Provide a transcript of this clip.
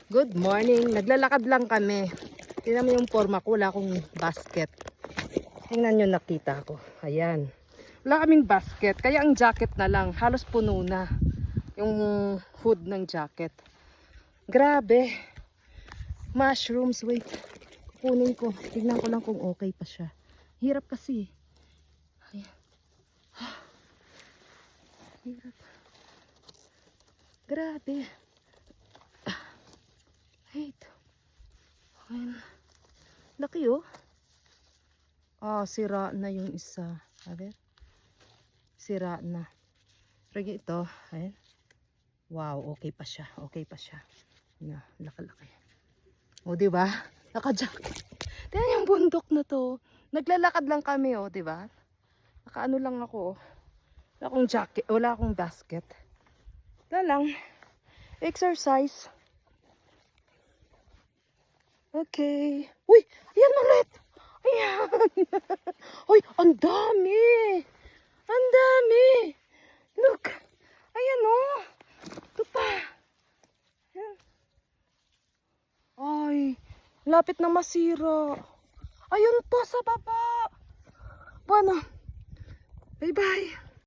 Good morning. Naglalakad lang kami. Tingnan mo yung forma ko. Wala akong basket. Tingnan nyo, nakita ko. Ayan. Wala kaming basket. Kaya ang jacket na lang. Halos puno na. Yung hood ng jacket. Grabe. Mushrooms. Wait. Kukunin ko. Tignan ko lang kung okay pa siya. Hirap kasi. Ayan. Hirap. Grabe. Wait. Ayan. Laki oh. Ah, sira na yung isa. Sabi? Sira na. Pero ito, ayan. Wow, okay pa siya. Okay pa siya. Na, laki-laki. O, di ba? Naka-jacket. Tingnan yung bundok na to. Naglalakad lang kami, oh, di ba? Nakaano lang ako, oh. Wala akong jacket, wala akong basket. Wala lang. Exercise. Okay. Uy, ayan ulit. Ayan. Uy, ang dami. Ang dami. Look. Ayan oh. Ito pa. Ayan. Ay, lapit na masira. Ayun pa sa baba. Bueno. Bye-bye.